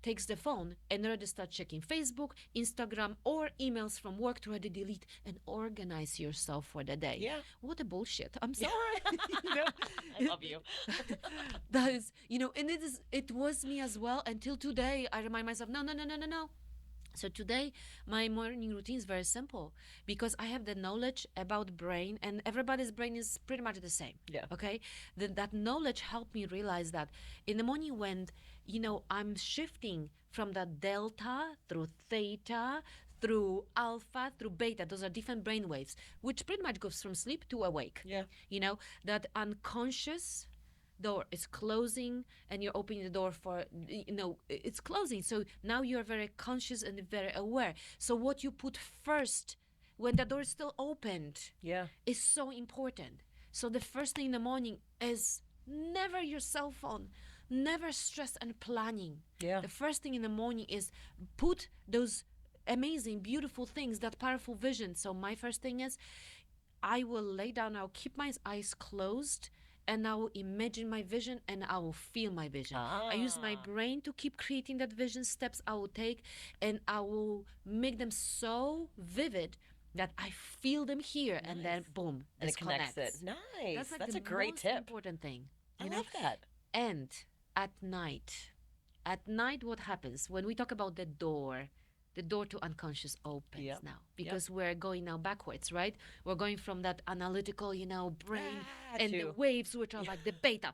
takes the phone and already start checking Facebook, Instagram, or emails from work to already delete and organize yourself for the day. Yeah. What a bullshit. I'm sorry. I love you. That is, and it was me as well until today. I remind myself, no. So today, my morning routine is very simple because I have the knowledge about brain, and everybody's brain is pretty much the same. Yeah. Okay? That knowledge helped me realize that in the morning when, I'm shifting from the delta through theta, through alpha, through beta, those are different brain waves, which pretty much goes from sleep to awake. Yeah. That unconscious door is closing and you're opening the door for, it's closing. So now you're very conscious and very aware. So what you put first when the door is still opened is so important. So the first thing in the morning is never your cell phone, never stress and planning. Yeah. The first thing in the morning is put those amazing, beautiful things, that powerful vision. So my first thing is I will lay down, I'll keep my eyes closed, and I will imagine my vision and I will feel my vision. I use my brain to keep creating that vision, steps I will take, and I will make them so vivid that I feel them here, and then boom, and it connects it. Nice. That's a great most tip. Important thing. I love that. And at night, what happens when we talk about the door to unconscious opens now, because we're going now backwards, right? We're going from that analytical, brain and the waves, which are like the beta,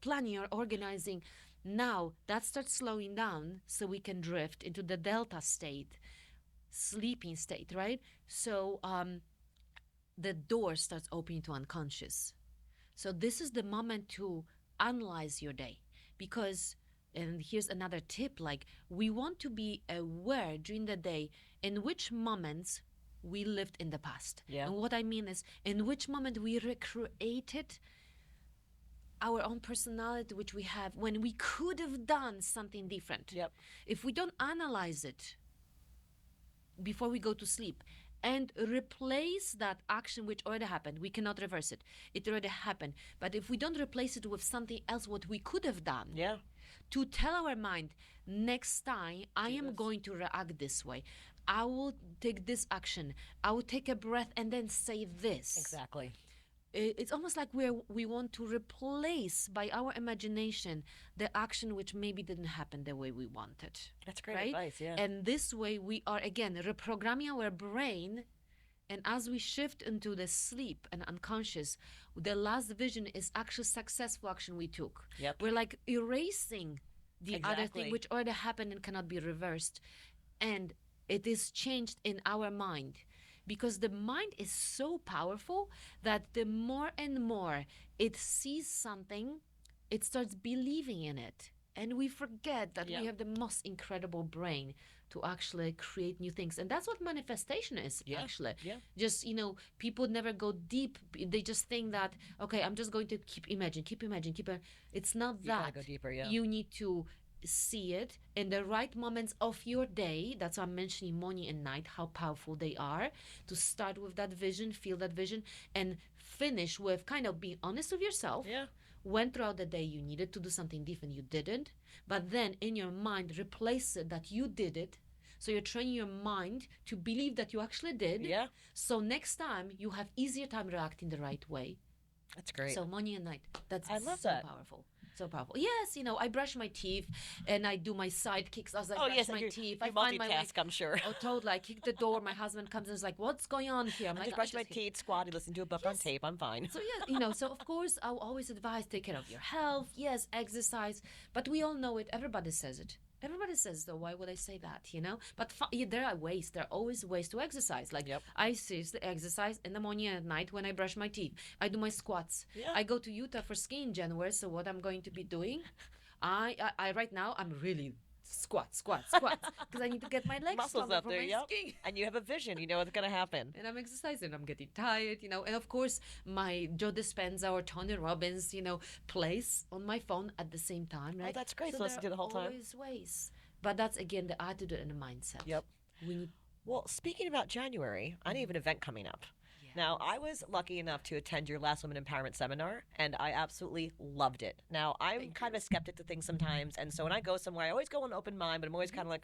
planning or organizing. Now that starts slowing down so we can drift into the delta state, sleeping state, right? So the door starts opening to unconscious. So this is the moment to analyze your day, because And here's another tip, like we want to be aware during the day in which moments we lived in the past. Yeah. And what I mean is in which moment we recreated our own personality, which we have when we could have done something different. Yep. If we don't analyze it before we go to sleep and replace that action which already happened, we cannot reverse it. It already happened. But if we don't replace it with something else, what we could have done, Yeah. to tell our mind, next time I am this. going to react this way. I will take this action. I will take a breath and then say this. Exactly. It's almost like we want to replace by our imagination the action which maybe didn't happen the way we wanted. That's great right? advice. Yeah. And this way we are again reprogramming our brain, and as we shift into the sleep and unconscious, the last vision is actually successful action we took. Yep. We're like erasing the other Exactly. thing which already happened and cannot be reversed, and it is changed in our mind. Because the mind is so powerful that the more and more it sees something, it starts believing in it. And we forget that Yeah. we have the most incredible brain to actually create new things. And that's what manifestation is, Yeah. actually. Yeah. Just, people never go deep. They just think that, okay, I'm just going to keep imagine. It's not You gotta that. go deeper. Yeah. You need to see it in the right moments of your day. That's why I'm mentioning morning and night, how powerful they are, to start with that vision, feel that vision, and finish with kind of being honest with yourself. Yeah. When throughout the day you needed to do something different, you didn't, but then in your mind replace it that you did it. So you're training your mind to believe that you actually did. Yeah. So next time you have easier time reacting the right way. That's great. So morning and night, that's I love so that. powerful. So powerful. Yes, I brush my teeth and I do my side kicks as I oh brush yes, my you teeth. you I find my way. multitask. I'm sure. Oh, totally. I kick the door. My husband comes and is like, "What's going on here?" I'm I like, just "I brush my kick." teeth, squatty, listen to a book on Yes. tape. I'm fine. So yeah, so of course I'll always advise take care of your health. Yes, exercise, but we all know it. Everybody says it. Everybody says, though, why would I say that, But there are ways. There are always ways to exercise. Like, Yep. I seriously exercise in the morning and at night when I brush my teeth. I do my squats. Yeah. I go to Utah for skiing in January, so what I'm going to be doing, I right now, I'm really squats, because I need to get my legs Muscles stronger up for there. my Yep. skiing. And you have a vision. You know what's gonna happen. And I'm exercising, I'm getting tired, and of course my Joe Dispenza or Tony Robbins, plays on my phone at the same time, right? Oh, that's great. So there listen to are the whole time. always ways, but that's again the attitude and the mindset. Yep. We need. Well, speaking about January, I have an event coming up. Now, I was lucky enough to attend your last Women Empowerment Seminar, and I absolutely loved it. Now, I'm kind of a skeptic to things sometimes, and so when I go somewhere, I always go with an open mind, but I'm always kind of like,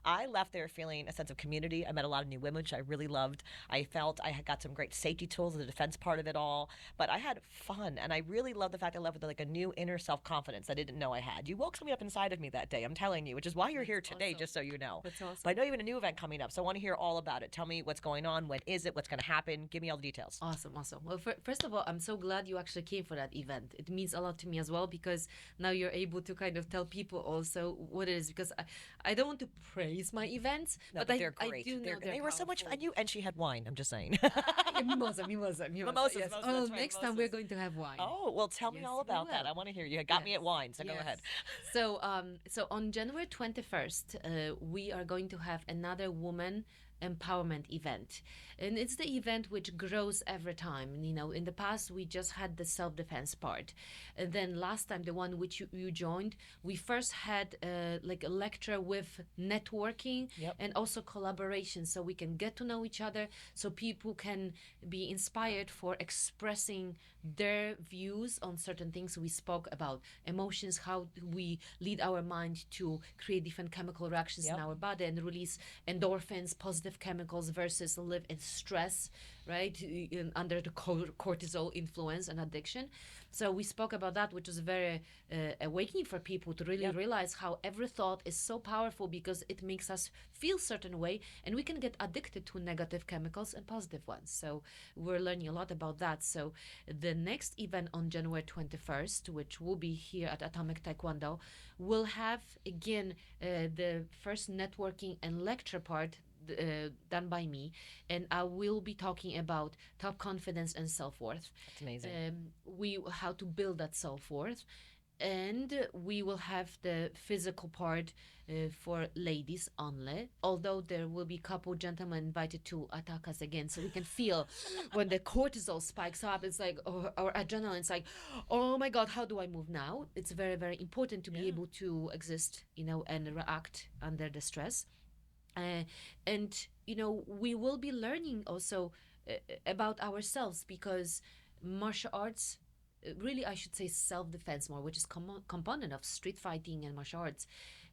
I left there feeling a sense of community. I met a lot of new women, which I really loved. I felt I had got some great safety tools, the defense part of it all, but I had fun, and I really love the fact I left with like a new inner self-confidence I didn't know I had. You woke something up inside of me that day, I'm telling you, which is why you're here today, awesome. just so you know. That's awesome. But I know you have a new event coming up, so I want to hear all about it. Tell me what's going on, when is it, what's going to happen, give me all the details. Awesome. Well, first of all, I'm so glad you actually came for that event. It means a lot to me as well, because now you're able to kind of tell people also what it is, because I don't want to praise my events, No, but they're great. I do know They were so much fun. powerful. And she had wine, I'm just saying. Mimosa. Mimosas, Yes. mimosas, Oh, that's right, next time mimosas. we're going to have wine. Oh, well, tell me Yes, all we about that. will. I want to hear. You got me at wine, so go Yes. ahead. So on January 21st, we are going to have another woman empowerment event, and it's the event which grows every time. In the past we just had the self-defense part, and then last time, the one which you joined, we first had like a lecture with networking. Yep. And also collaboration, so we can get to know each other, so people can be inspired for expressing their views on certain things. We spoke about emotions, how we lead our mind to create different chemical reactions Yep. in our body and release endorphins, positive chemicals, versus live in stress, right, under the cortisol influence and addiction. So we spoke about that, which was very awakening for people to really Yep. realize how every thought is so powerful, because it makes us feel certain way, and we can get addicted to negative chemicals and positive ones. So we're learning a lot about that. So the next event on January 21st, which will be here at Atomic Tae Kwon Do, will have again the first networking and lecture part done by me, and I will be talking about top confidence and self-worth. That's amazing. How to build that self-worth. And we will have the physical part for ladies only, although there will be a couple gentlemen invited to attack us again, so we can feel when the cortisol spikes up. It's like, or adrenaline, it's like, oh my God, how do I move now? It's very, very important to be able to exist, and react under the stress. And we will be learning also about ourselves, because martial arts, really I should say self-defense more, which is component of street fighting and martial arts,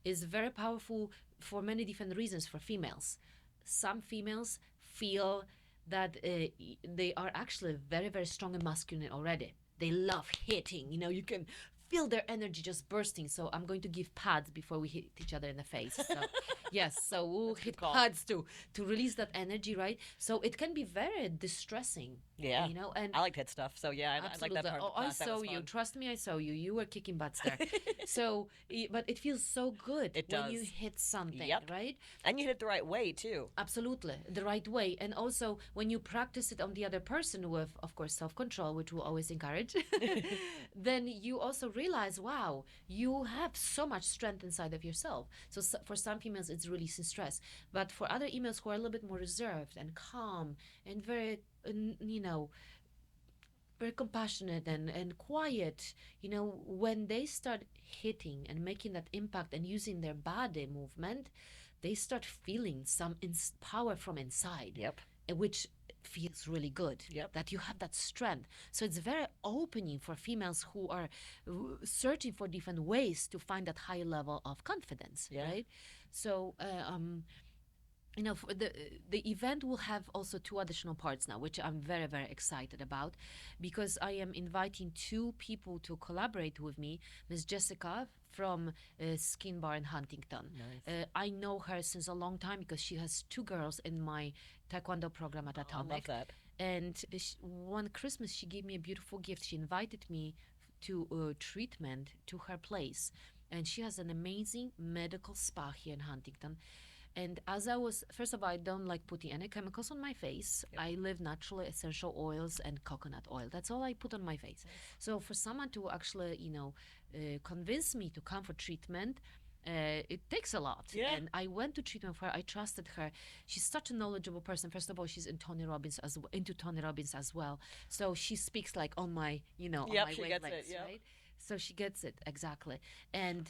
is very powerful for many different reasons for females. Some females feel that they are actually very, very strong and masculine already. They love hitting, you can feel their energy just bursting. So I'm going to give pads before we hit each other in the face. So yes, so we'll hit pads to release that energy, right? So it can be very distressing. Yeah. And I like hit stuff. So yeah, I like that part of the class. I saw you. Trust me, I saw you. You were kicking butts there. So, but it feels so good when you hit something, right? And you hit it the right way too. Absolutely, the right way. And also when you practice it on the other person with, of course, self-control, which we'll always encourage, then you also realize, wow, you have so much strength inside of yourself. So for some females, it's releasing stress. But for other females who are a little bit more reserved and calm and very, very compassionate and quiet, when they start hitting and making that impact and using their body movement, they start feeling some power from inside, which feels really good, that you have that strength. So it's very opening for females who are searching for different ways to find that high level of confidence, right? So for the event will have also 2 additional parts now, which I'm very, very excited about, because I am inviting 2 people to collaborate with me. Miss Jessica from Skin Bar in Huntington. Nice. I know her since a long time because she has 2 girls in my Taekwondo program at Atomic. I love that. And one Christmas, she gave me a beautiful gift. She invited me to treatment to her place. And she has an amazing medical spa here in Huntington. And as I was, first of all, I don't like putting any chemicals on my face. I live naturally, essential oils and coconut oil. That's all I put on my face. So for someone to actually, convince me to come for treatment, it takes a lot. And I went to treatment for her. I trusted her. She's such a knowledgeable person. First of all, she's into Tony Robbins as well. So she speaks like on my, on my wavelengths, right? So she gets it, exactly. And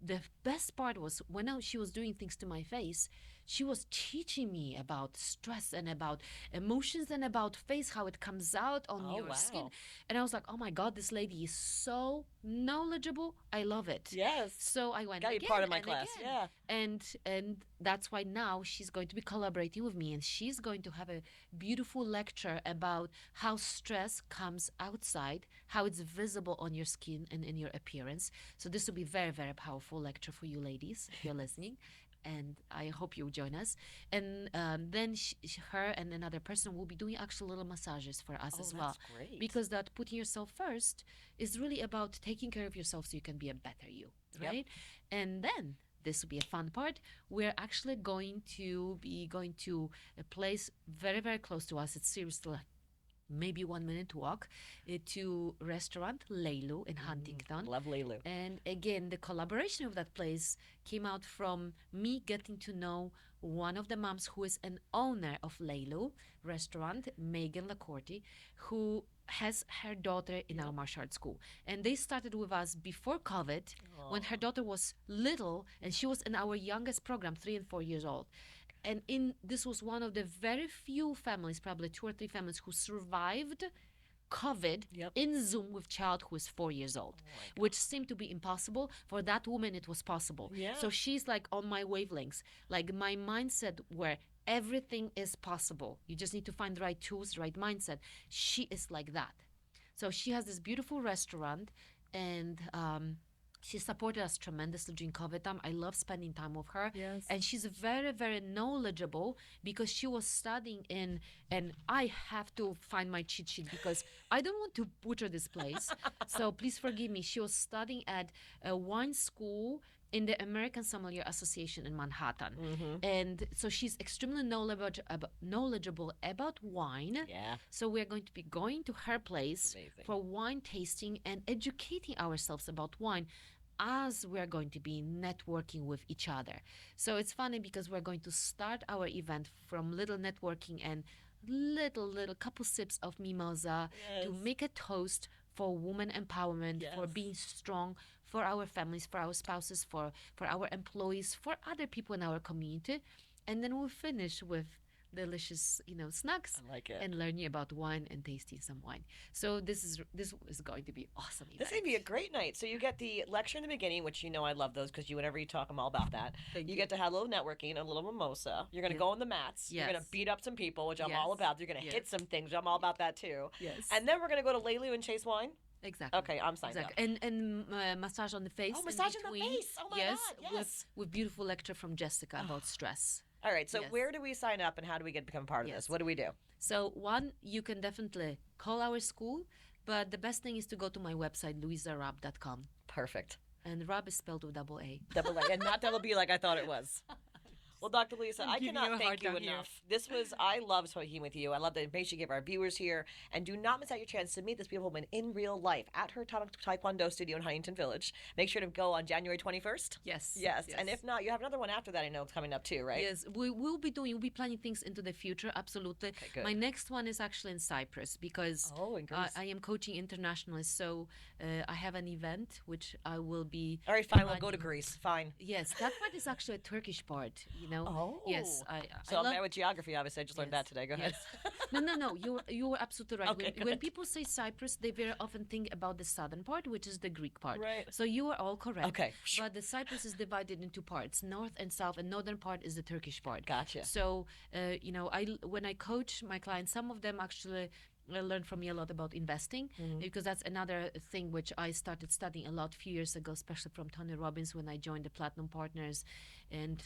the best part was when she was doing things to my face, she was teaching me about stress and about emotions and about face, how it comes out on your skin. And I was like, oh my God, this lady is so knowledgeable. I love it. Yes. So I went again. Got you part of my class. Again. And that's why now she's going to be collaborating with me, and she's going to have a beautiful lecture about how stress comes outside, how it's visible on your skin and in your appearance. So this will be very, very powerful lecture for you ladies if you're listening. And I hope you'll join us. And then her and another person will be doing actual little massages for us as well. That's great. Because that putting yourself first is really about taking care of yourself so you can be a better you, right? And then this will be a fun part. We're actually going to a place very, very close to us. It's seriously like maybe 1 minute walk to restaurant Leilu in Huntington. Love Leilu. And again, the collaboration of that place came out from me getting to know one of the moms who is an owner of Leilu restaurant, Megan Lacorte, who has her daughter in our martial arts school. And they started with us before COVID, when her daughter was little, and she was in our youngest program, 3 and 4 years old. And this was one of the very few families, probably 2 or 3 families, who survived COVID in Zoom with child who is 4 years old, which seemed to be impossible. For that woman, it was possible. So she's like on my wavelengths, like my mindset where everything is possible. You just need to find the right tools, the right mindset. She is like that. So she has this beautiful restaurant, and she supported us tremendously during COVID time. I love spending time with her. And she's very, very knowledgeable because she was studying and I have to find my cheat sheet because I don't want to butcher this place. So please forgive me. She was studying at a wine school in the American Sommelier Association in Manhattan. And so she's extremely knowledgeable about wine. Yeah. So we're going to be going to her place Amazing. for wine tasting and educating ourselves about wine as we're going to be networking with each other. So it's funny because we're going to start our event from little networking and little couple sips of mimosa to make a toast for woman empowerment, for being strong, for our families, for our spouses, for our employees, for other people in our community. And then we'll finish with delicious, snacks. I like it. And learning about wine and tasting some wine. So this is going to be awesome event. This is going to be a great night. So you get the lecture in the beginning, which I love those because whenever you talk, I'm all about that. You get to have a little networking, a little mimosa. You're going to go on the mats. You're going to beat up some people, which I'm all about. You're going to hit some things, which I'm all about that too. Yes. And then we're going to go to Leilu and chase wine. Exactly. Okay, I'm signed up. And massage on the face. Oh, massage on the face. Oh my God, yes. With beautiful lecture from Jessica about stress. All right, so where do we sign up and how do we become part of this? What do we do? So one, you can definitely call our school, but the best thing is to go to my website, luizaraab.com. Perfect. And Raab is spelled with double A. Double A, and not double B like I thought it was. Well, Dr. Luiza, I cannot thank you enough. I love speaking with you. I love the information you give our viewers here. And do not miss out your chance to meet this beautiful woman in real life at her Atomic Tae Kwon Do studio in Huntington Village. Make sure to go on January 21st. Yes. And if not, you have another one after that I know it's coming up too, right? Yes, we'll be planning things into the future, absolutely. Okay, good. My next one is actually in Cyprus because I am coaching internationalists. So I have an event which I will be... All right, fine, we'll go to Greece. Fine. Yes, that part is actually a Turkish part, Oh. Yes. So I'm bad with geography, obviously. I just learned that today. Go ahead. No. You were absolutely right. Okay, when people say Cyprus, they very often think about the southern part, which is the Greek part. Right. So you are all correct. Okay. But the Cyprus is divided into parts, north and south, and northern part is the Turkish part. Gotcha. So, when I coach my clients, some of them actually learn from me a lot about investing because that's another thing which I started studying a lot a few years ago, especially from Tony Robbins when I joined the Platinum Partners. And,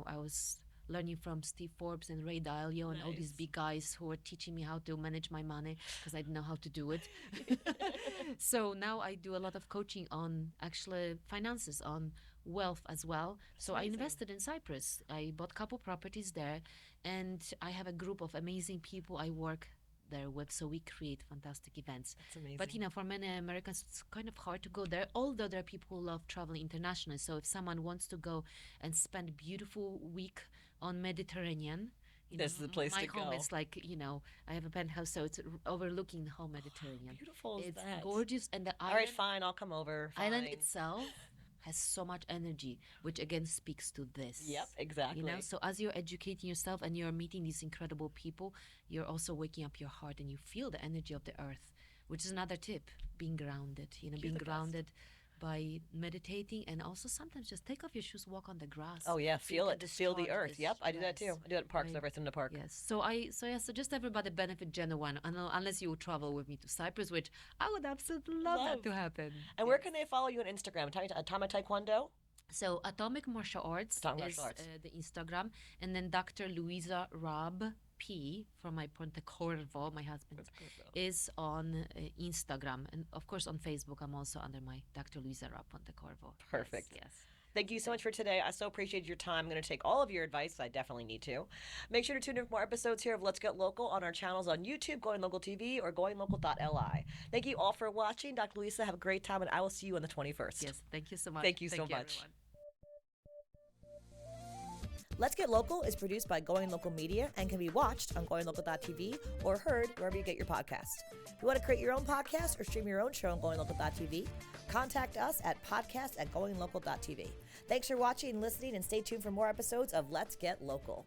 I was learning from Steve Forbes and Ray Dalio and all these big guys who were teaching me how to manage my money because I didn't know how to do it. So now I do a lot of coaching on actually finances, on wealth as well. So I invested in Cyprus. I bought a couple properties there, and I have a group of amazing people I work there with, so we create fantastic events. That's amazing. But for many Americans it's kind of hard to go there, although there are people who love traveling internationally. So if someone wants to go and spend a beautiful week on Mediterranean, this is the place my to go. home is like, I have a penthouse, so it's overlooking the whole Mediterranean. How beautiful is it's that? gorgeous, and the All island, right, fine, I'll come over. Fine. island itself has so much energy, which again speaks to this. Yep, exactly. So as you're educating yourself and you're meeting these incredible people, you're also waking up your heart and you feel the energy of the earth, which is another tip, being grounded, being grounded by meditating, and also sometimes just take off your shoes, walk on the grass. Oh yeah, feel can it, feel the discharge earth. Yep, I do that too. I do it in parks, Right. everything in the park. Yes. So just everybody benefit genuine, unless you travel with me to Cyprus, which I would absolutely love that to happen. And where can they follow you on Instagram? Atomic Tae Kwon Do? So Atomic Martial Arts is the Instagram, and then Dr. Luiza Raab-P from my Pontecorvo, my husband, is on Instagram, and of course on Facebook I'm also under my Dr. Luiza Raab-Pontecorvo. Perfect. Yes. Thank you so much for today. I so appreciate your time. I'm going to take all of your advice. I definitely need to. Make sure to tune in for more episodes here of Let's Get Local on our channels on YouTube, GoingLocalTV, or GoingLocal.li. Thank you all for watching. Dr. Luiza, have a great time, and I will see you on the 21st. Yes, thank you so much. Thank you so much. Everyone. Let's Get Local is produced by Going Local Media and can be watched on GoingLocal.tv or heard wherever you get your podcast. If you want to create your own podcast or stream your own show on GoingLocal.tv, contact us at podcast@GoingLocal.tv. Thanks for watching and listening, and stay tuned for more episodes of Let's Get Local.